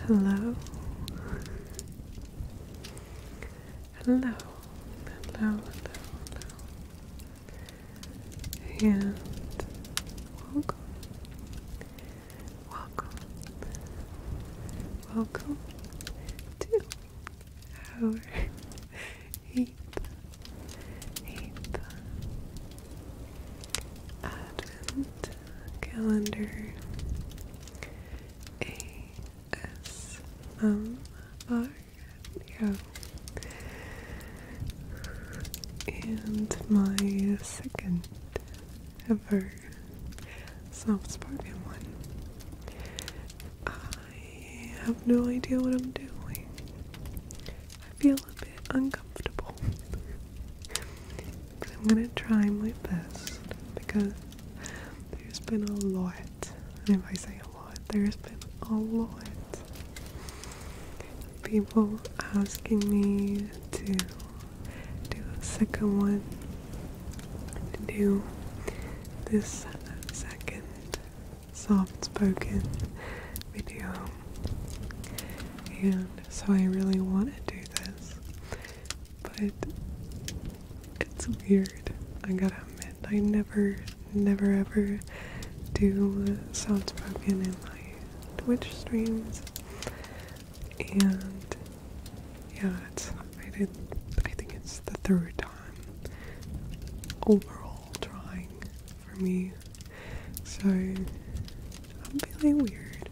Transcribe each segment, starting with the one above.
Hello. Hello. Hello. And welcome. Welcome to our eighth Advent calendar ASMR. And my second ever soft-spoken one. I have no idea what I'm doing. I feel a bit uncomfortable. But I'm gonna try my best because there's been a lot. And if I say a lot, there's been a lot of people asking me to do a second one, to do this second soft-spoken video, and so I really want to do this, but it's weird. I gotta admit, I never ever do soft-spoken in my Twitch streams, and yeah, I think it's the third time overall trying for me, so I'm feeling weird.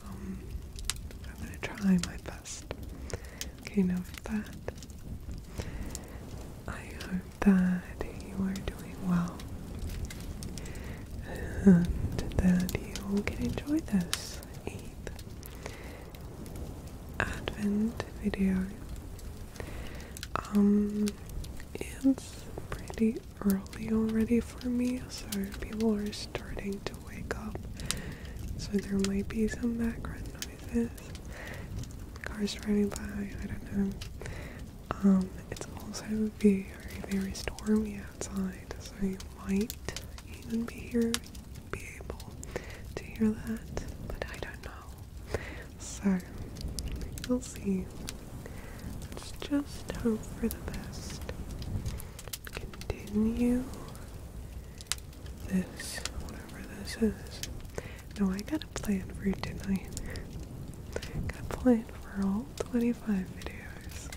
I'm gonna try my best. Okay, enough of that. I hope that you are doing well and that you can enjoy this 8th Advent video. It's pretty early already for me, so people are starting to wake up, so there might be some background noises, cars driving by, I don't know. It's also very stormy outside, so you might even be able to hear that, but I don't know, so we'll see. Let's just hope for the best. Continue this, whatever this is. No, I got a plan for tonight. Got a plan for all 25 videos.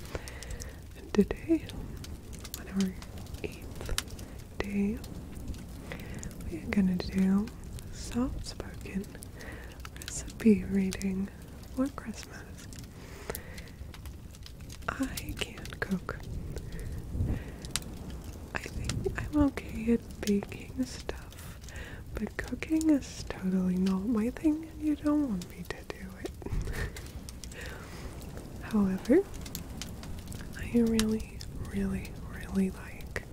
And today, on our 8th day, we are gonna do soft-spoken recipe reading for Christmas. I can't cook. I think I'm okay at baking stuff, but cooking is totally not my thing, and you don't want me to do it. However, I really like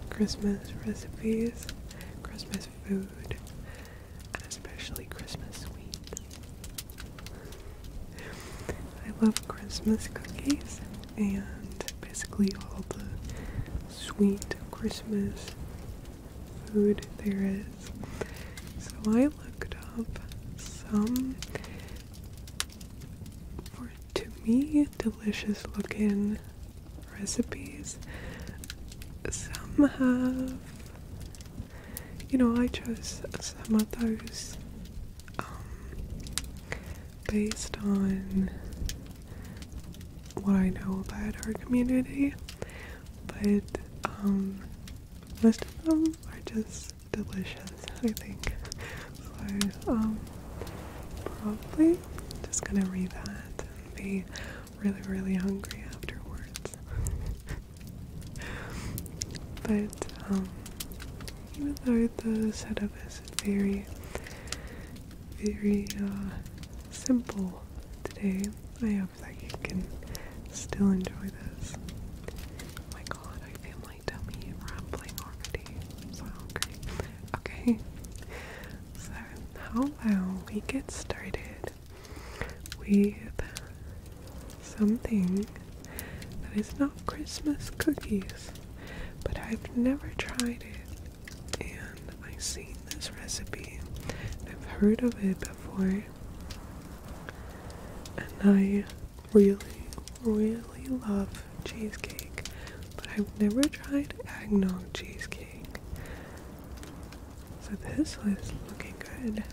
Christmas recipes, Christmas food, and especially Christmas sweets. I love Christmas cookies and basically all the sweet Christmas food there is. So I looked up some, to me, delicious looking recipes. Some have, I chose some of those based on what I know about our community, but most of them are just delicious, I think. So probably just gonna read that and be really hungry afterwards. But even though the setup is very simple today, I hope that you can still enjoy this. Oh my god, I feel my tummy rumbling already. I'm so hungry. Okay, so how about we get started with something that is not Christmas cookies, but I've never tried it, and I've seen this recipe, and I've heard of it before, and I really, really love cheesecake, but I've never tried eggnog cheesecake. So this was looking good.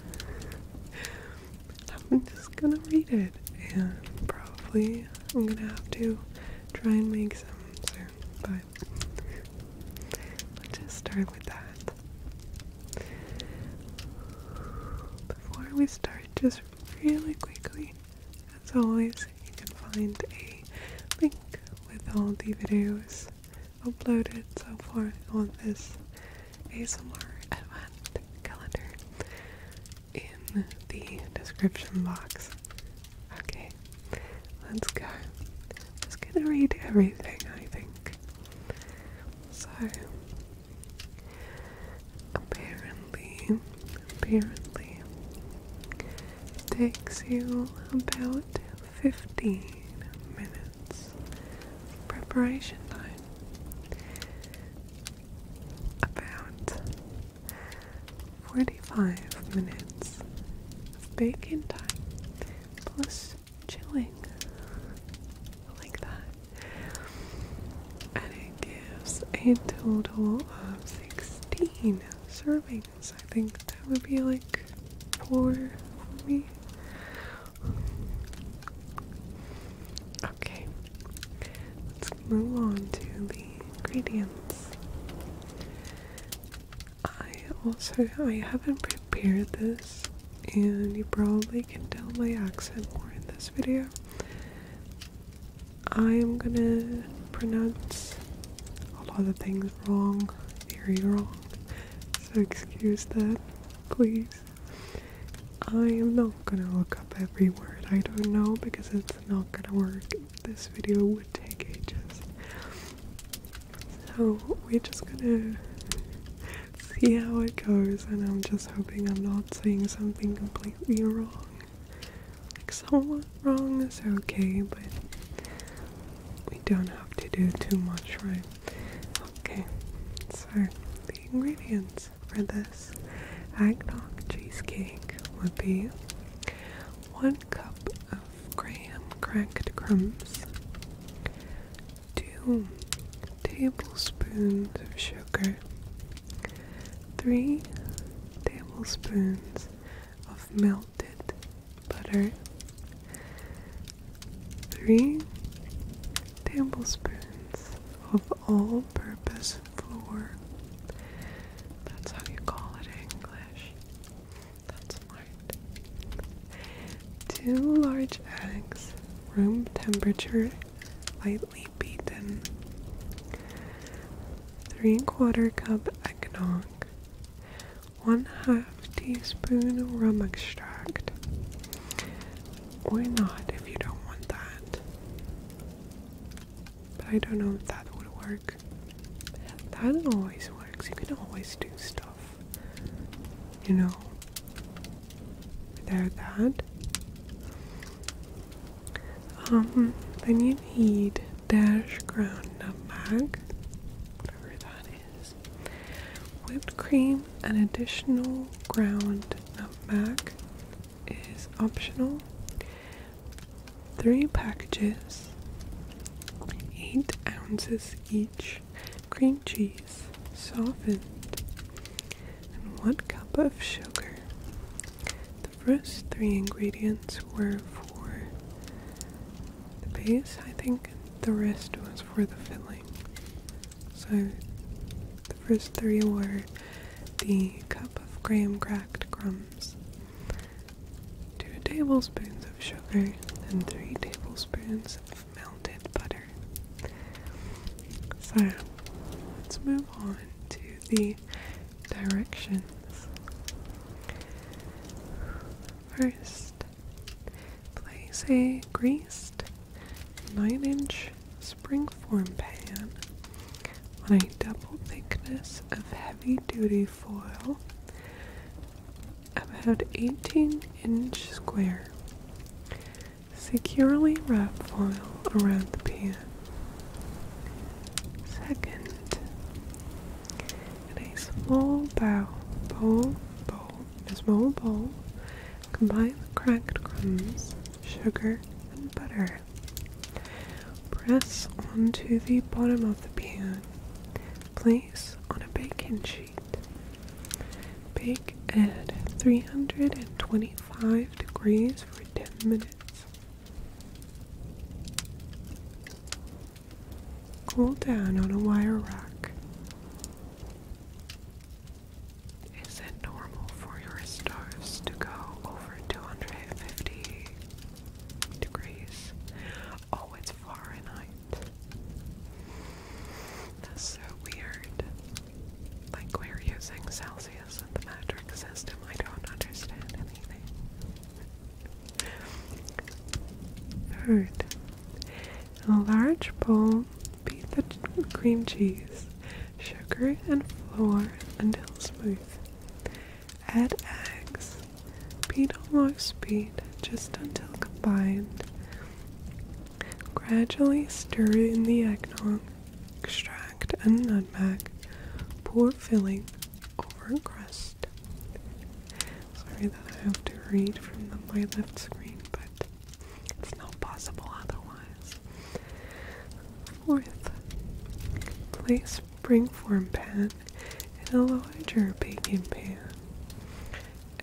I'm just gonna read it, and probably I'm gonna have to try and make some soon, but let's just start with that. Before we start, just really quickly, as always, you can find a link with all the videos uploaded so far on this ASMR Advent calendar in the description box. Okay, let's go. Just gonna read everything, I think. So, apparently, it takes you about 15 minutes preparation time. About 45 minutes of baking time, plus chilling. Like that. And it gives a total of 16 servings. I think that would be like 4 for me. Okay, let's move on to the ingredients. I haven't prepared this, and you probably can tell my accent more in this video. I'm gonna pronounce a lot of things wrong, very wrong, so excuse that, please. I am not gonna look up every word I don't know, because it's not gonna work. This video would take ages. So we're just gonna see how it goes, and I'm just hoping I'm not saying something completely wrong. Like, somewhat wrong is okay, but we don't have to do too much, right? Okay, so the ingredients for this eggnog cheesecake would be 1 cup of graham cracked crumbs, 2 tablespoons of sugar, 3 tablespoons of melted butter, 3 tablespoons of all-purpose flour. That's how you call it in English. That's smart. 2 large eggs, room temperature, lightly beaten. 3/4 cup eggnog. 1/2 teaspoon rum extract. Or not if you don't want that. But I don't know if that would work. That always works. You can always do stuff, you know, without that. Then you need dash ground nutmeg, whatever that is, whipped cream, and additional ground nutmeg is optional. 3 packages, 8 ounces each, cream cheese, softened, and 1 cup of sugar. The first 3 ingredients were for the base, I think, the rest was for the filling. So the first 3 were the cup of graham cracked crumbs, 2 tablespoons of sugar, and 3 tablespoons of melted butter. So let's move on to the directions. First, place a greased 9-inch springform pan on a double thickness of heavy-duty foil, about 18-inch square. Securely wrap foil around the pan. Second, in a small bowl, combine the cracked crumbs, sugar, and sugar. Press onto the bottom of the pan. Place on a baking sheet. Bake at 325 degrees for 10 minutes. Cool down on a wire rack. Is it normal for your stoves to go over 250 degrees? Oh, it's Fahrenheit. That's so weird. Like we're using Celsius in the metric system. I don't understand anything. Third, in a large bowl, beat the cream cheese, sugar, and flour until smooth. Add eggs. Beat on low speed just until combined. Gradually stir in the eggnog, extract, and nutmeg. Pour filling over crust. Sorry that I have to read from my left screen, but it's not possible otherwise. Fourth, place springform pan in a larger baking pan.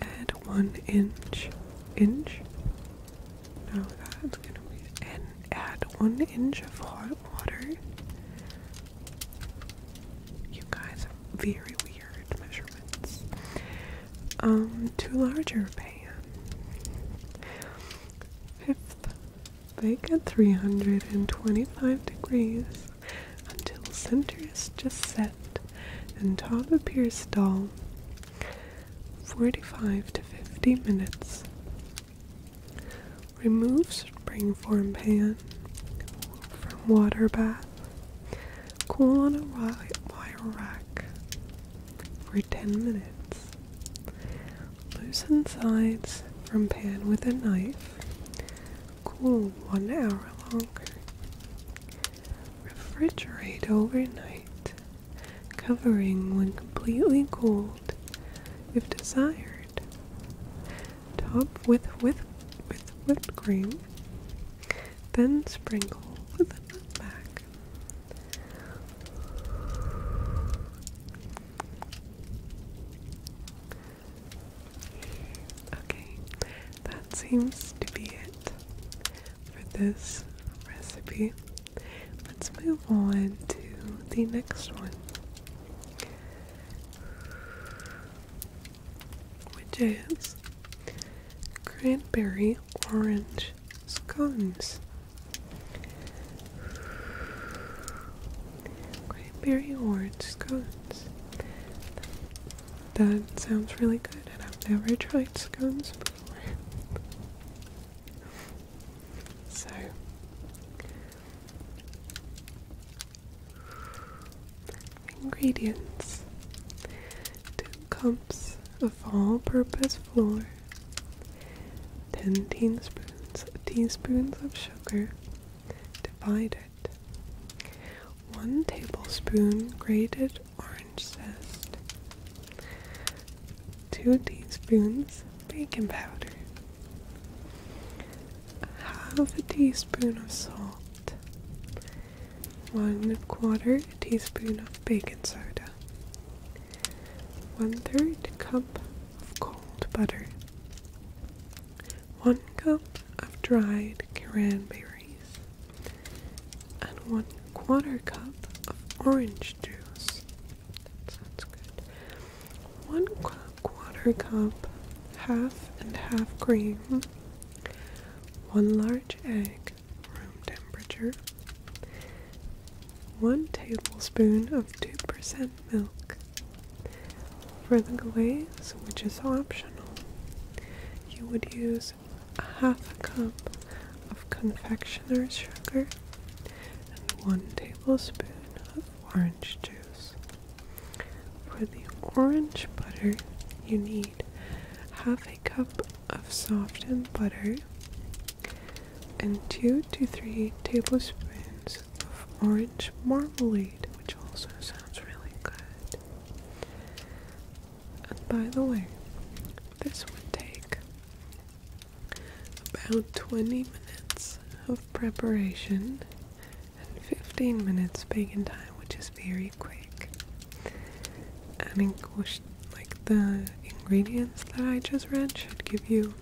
Add 1 inch. No, that's gonna be. And add 1 inch of hot water. You guys have very weird measurements. To larger pan. Fifth, bake at 325 degrees until center is just set and top appears dull. 45 to 50 minutes. Remove springform pan from water bath. Cool on a wire rack for 10 minutes. Loosen sides from pan with a knife. Cool 1 hour longer. Refrigerate overnight, covering when completely cold, if desired. Top with whipped cream, then sprinkle with a nutmeg. Okay, that seems to be it for this recipe. Let's move on to the next one, which is cranberry orange scones. Cranberry orange scones. That sounds really good, and I've never tried scones before. So, ingredients: 2 cups of all-purpose flour, 10 teaspoons of sugar, divided, 1 tablespoon grated orange zest, 2 teaspoons baking powder, half a teaspoon of salt, 1/4 teaspoon of baking soda, 1/3 cup of cold butter, 1 cup of dried cranberries, and 1/4 cup of orange juice. That sounds good. 1/4 cup, half and half cream, 1 large egg, room temperature, 1 tablespoon of 2% milk. For the glaze, which is optional, you would use a half a cup of confectioner's sugar and 1 tablespoon of orange juice. For the orange butter, you need half a cup of softened butter and 2 to 3 tablespoons of orange marmalade, which also sounds really good. And by the way, this would take about 20 minutes of preparation and 15 minutes baking time, which is very quick. Adding like the ingredients that I just read should give you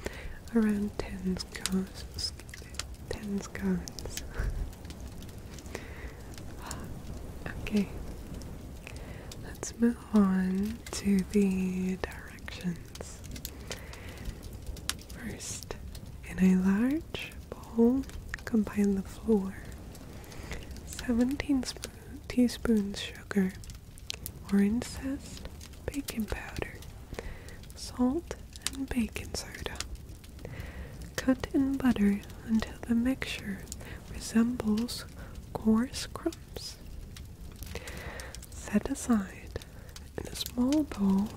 around 10 scones. 10 scones. Okay, let's move on to the directions. First, in a large bowl, combine the flour, 17 teaspoons sugar, orange zest, baking powder, salt, and baking soda. Cut in butter until the mixture resembles coarse crumbs. Set aside. In a small bowl,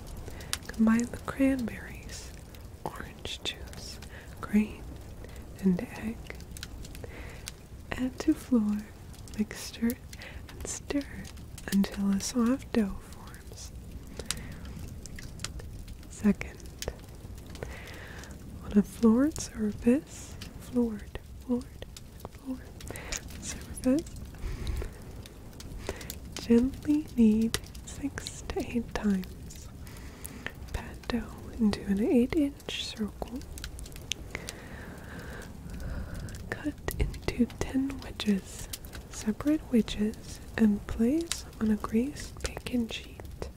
combine the cranberries, orange juice, cream, and egg. Add to flour, mixture, and stir until a soft dough forms. Second, on a floored surface, gently knead 6 to 8 times. Pat dough into an 8-inch circle. Cut into 10 wedges. Separate wedges and place on a greased baking sheet.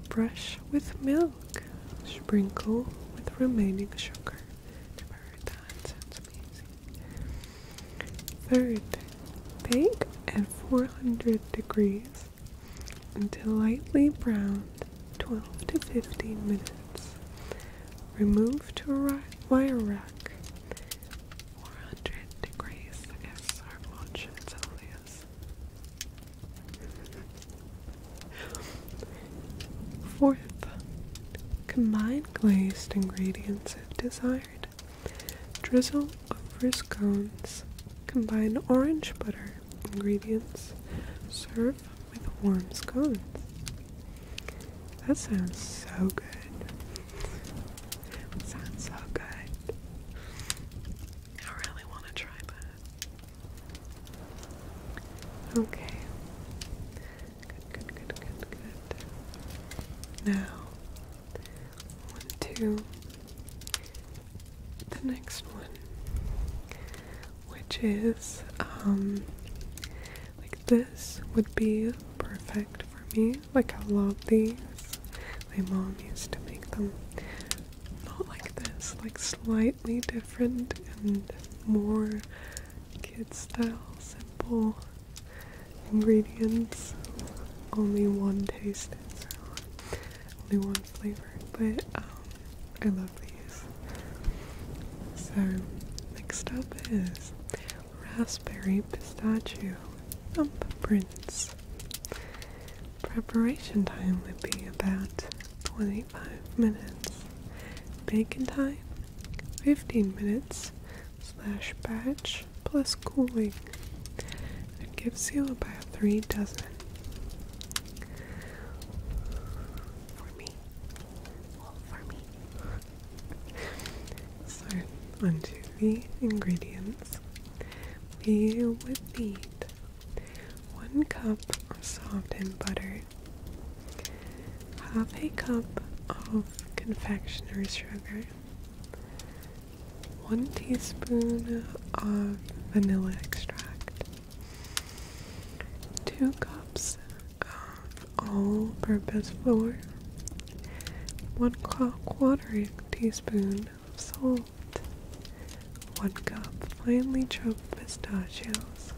Brush with milk. Sprinkle with remaining sugar. Never heard that. Sounds amazing. Third, bake at 400 degrees until lightly browned, 12 to 15 minutes. Remove to a wire rack. 400 degrees is so much Celsius. Fourth, combine glazed ingredients if desired. Drizzle over scones. Combine orange butter ingredients. Serve with warm scones. That sounds so good. Sounds so good. I really want to try that. Okay. Good. Now, on to the next one, which is, like this would be perfect for me. Like, I love these. My mom used to make them not like this, like slightly different and more kid style, simple ingredients. Only one tasted, so only one flavor, but I love these. So next up is raspberry pistachio thumbprints. Preparation time would be about 25 minutes. Baking time 15 minutes / batch plus cooling. It gives you about 3 dozen. For me. All for me. So, onto the ingredients. We would need 1 cup of softened butter, half a cup of confectioner's sugar, 1 teaspoon of vanilla extract, 2 cups of all-purpose flour, 1/4 teaspoon of salt, 1 cup finely chopped pistachios,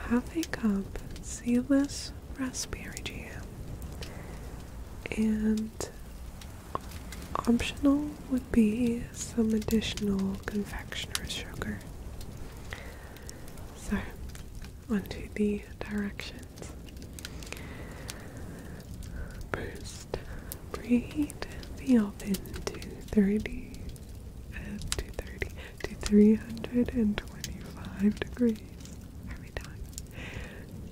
half a cup seedless raspberry jam, and optional would be some additional confectioner's sugar. So, onto the directions. First, preheat the oven to 325 degrees every time.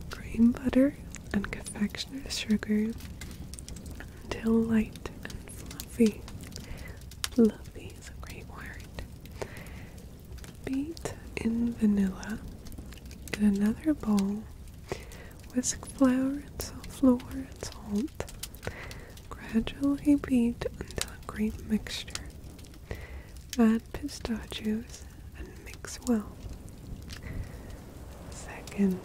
Cream butter and confectioner's sugar until light and fluffy. Fluffy is a great word. beat in vanilla. In another bowl, whisk flour and flour and salt. Gradually beat until a great mixture. Add pistachios and mix well. Second,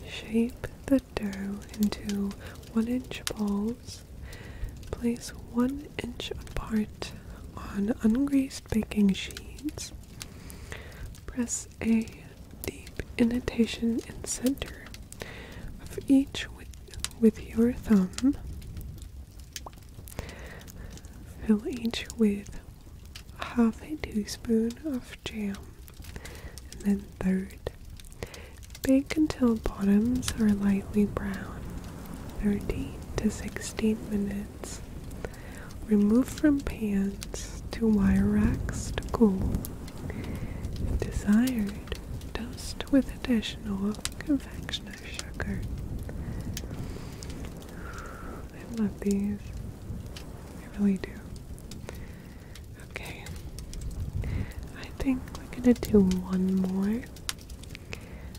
shape the dough into 1-inch balls. Place 1 inch apart on ungreased baking sheets. Press a deep indentation in center of each with your thumb. Fill each with half a teaspoon of jam, and then third. Bake until bottoms are lightly brown, 30 to 16 minutes. Remove from pans to wire racks to cool. If desired, dust with additional confectioner's sugar. I love these. I really do. Okay. I think we're gonna do one more.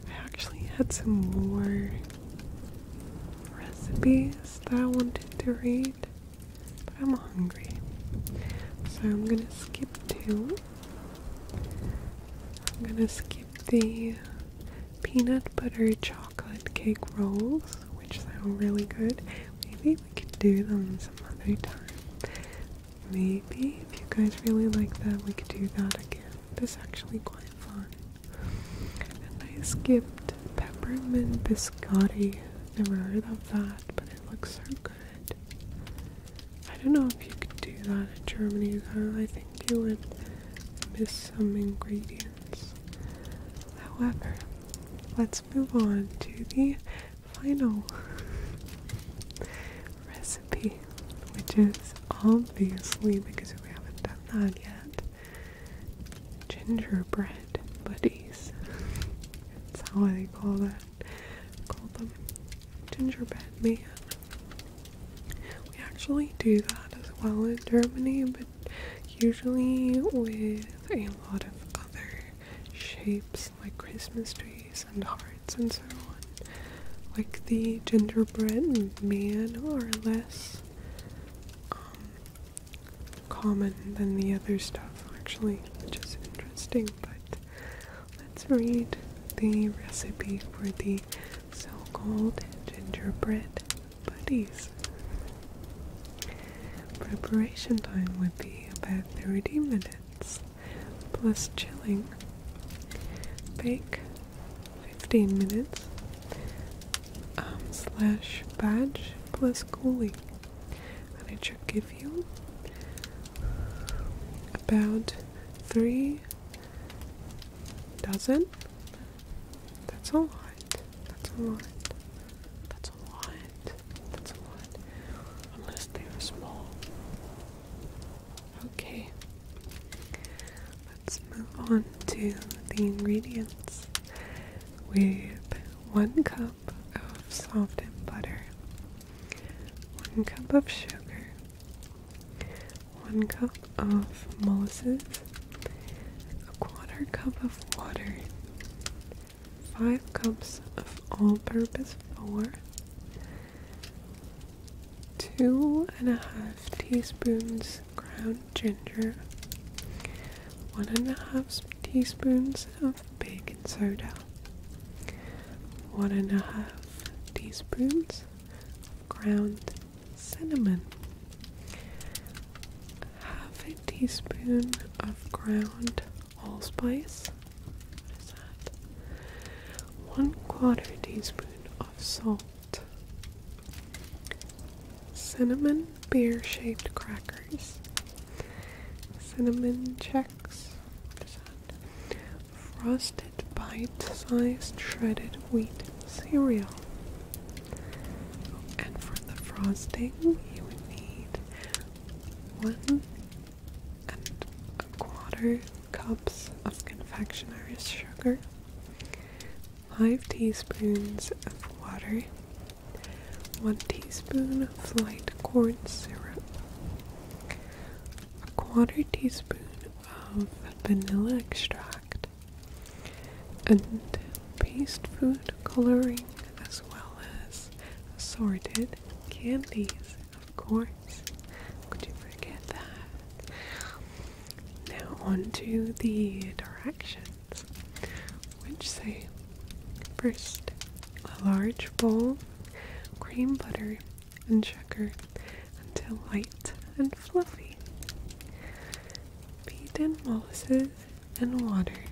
I actually had some more recipes that I wanted to read, but I'm hungry. So I'm gonna skip 2. I'm gonna skip the peanut butter chocolate cake rolls, which sound really good. Maybe we could do them some other time. Maybe if you guys really like that, we could do that again. This is actually quite fun. And I skipped peppermint biscotti. Never heard of that, but it looks so good. I don't know if you could do that in Germany though. I think you would miss some ingredients. However, let's move on to the final recipe, which is obviously, because we haven't done that yet, gingerbread buddies. That's how they call them gingerbread man. We actually do that as well in Germany, but usually with a lot of other shapes like Christmas trees and hearts and so on. Like the gingerbread man are less common than the other stuff actually, which is interesting. But let's read the recipe for the so-called gingerbread buddies. Preparation time would be about 30 minutes plus chilling. Bake 15 minutes slash batch plus cooling, and it should give you about 3 dozen. That's a lot. That's a lot. That's a lot. That's a lot. Unless they are small. Okay. Let's move on to the ingredients. With 1 cup of softened butter, 1 cup of sugar, 1 cup of molasses, 1/4 cup of water, 5 cups of all-purpose flour, 2.5 teaspoons ground ginger, 1.5 teaspoons of baking soda, 1.5 teaspoons of ground cinnamon, 1/2 teaspoon of ground allspice. What is that? 1/4 teaspoon of salt, cinnamon beer-shaped crackers, cinnamon checks. What is that? Frosted bite-sized shredded wheat cereal. And for the frosting, you would need 1.25 cups of confectioner's sugar, 5 teaspoons of water, 1 teaspoon of light corn syrup, 1/4 teaspoon of vanilla extract, and paste food coloring, as well as assorted candies, of course. Could you forget that? Now on to the directions, which say, first, a large bowl, cream butter and sugar until light and fluffy. Beat in molasses and water.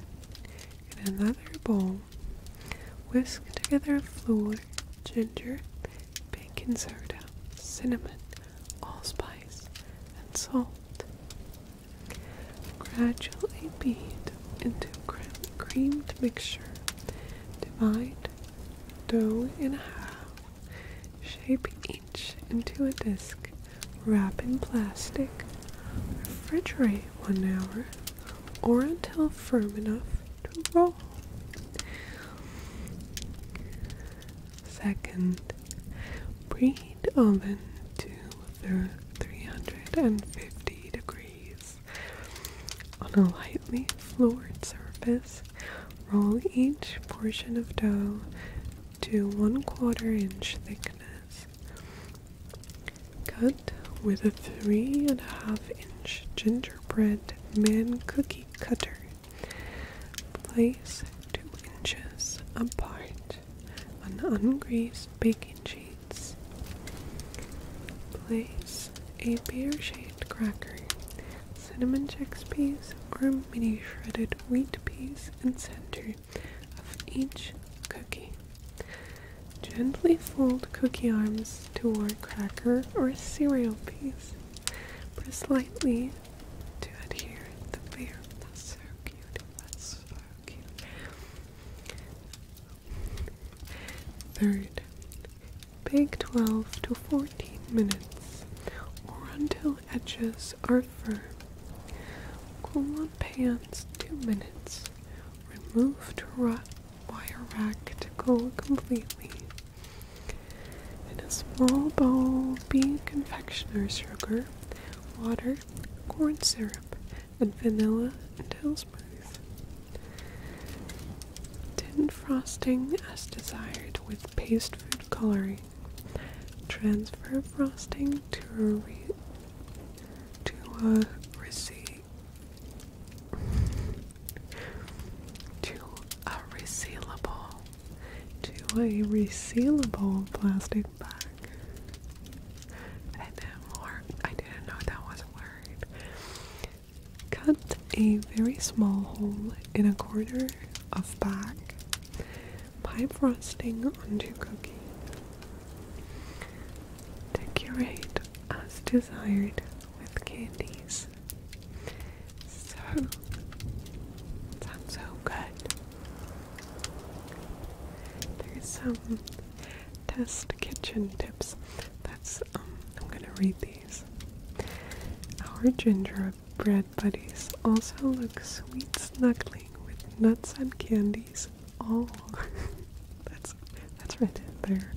In another bowl, whisk together flour, ginger, baking soda, cinnamon, allspice, and salt. Gradually beat into creamed mixture. Divide dough in half. Shape each into a disc. Wrap in plastic. Refrigerate 1 hour or until firm enough to roll. Second, preheat oven to 350 degrees. On a lightly floured surface, roll each portion of dough to 1/4 inch thickness. Cut with a 3.5 inch gingerbread man cookie cutter. Place 2 inches apart on ungreased baking sheets. Place a pear-shaped cracker, cinnamon chickpeas, or mini shredded wheat peas in center of each cookie. Gently fold cookie arms toward cracker or cereal piece. Press lightly to adhere the beer. That's so cute. That's so cute. Third, bake 12 to 14 minutes or until edges are firm. Cool on pans 2 minutes. Remove to wire rack to cool completely. In a small bowl, beat confectioner's sugar, water, corn syrup, and vanilla until smooth. Tin frosting as desired with paste food coloring. Transfer frosting to a resealable plastic bag. I didn't know that was a word. Cut a very small hole in a corner of bag. Pipe frosting onto cookie. Decorate as desired with candies. Sounds so good. There's some test kitchen tips. I'm gonna read these. Our gingerbread buddies also look sweet snuggling with nuts and candies. Oh, that's right there.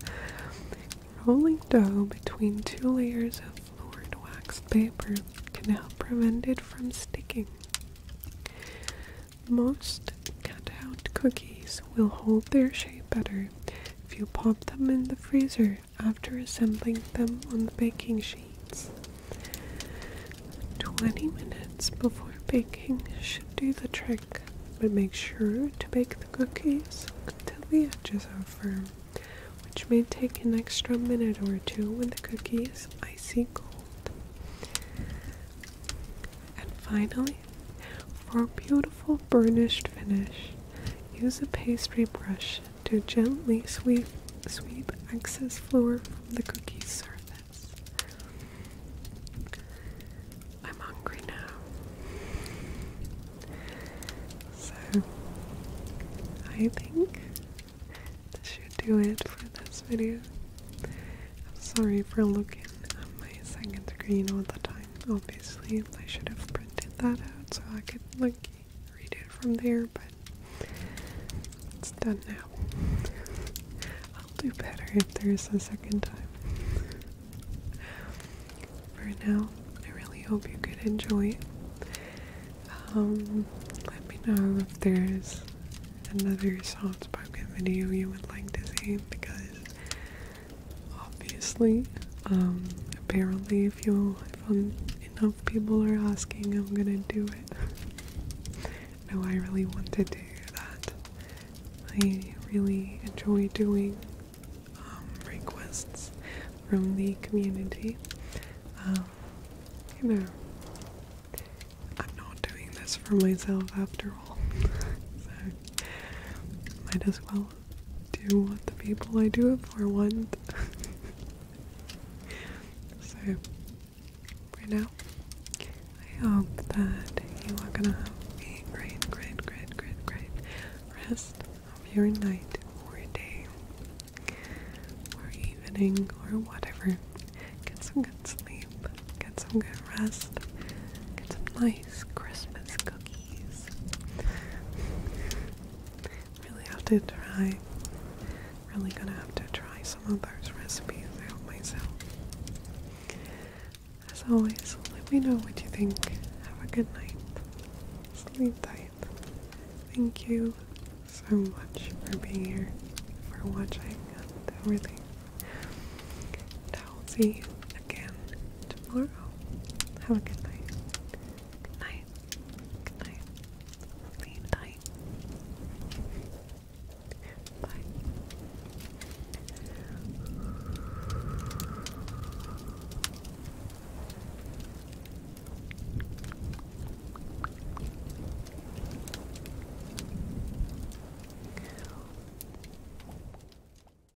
Rolling dough between 2 layers of floured waxed paper can help prevent it from sticking. Most cut-out cookies will hold their shape better if you pop them in the freezer after assembling them on the baking sheets. 20 minutes before baking should do the trick, but make sure to bake the cookies until the edges are firm, which may take an extra minute or 2 when the cookie is icy cold. And finally, for a beautiful burnished finish, use a pastry brush to gently sweep excess flour from the cookie's surface. I'm hungry now. So, I think this should do it for this video. I'm sorry for looking at my second screen all the time. Obviously, I should have printed that out so I could read it from there, but it's done now. I'll do better if there's a second time. For now, I really hope you could enjoy it. know if there's another soft spoken video you would like to see, because obviously, apparently if enough people are asking, I'm gonna do it. No, I really want to do that. I really enjoy doing requests from the community. You know, I'm not doing this for myself after all. So, might as well do what the people I do it for want. So, for now, I hope that you are gonna have a great rest of your night or day or evening or whatever. Get some good sleep, get some good rest, get some nice Christmas cookies. Really have to try, really gonna have to try some of those recipes out myself. As always, let me know what you think. Have a good night. Sleep tight. Thank you so much for being here, for watching, and everything. And I'll see you again tomorrow. Have a good night.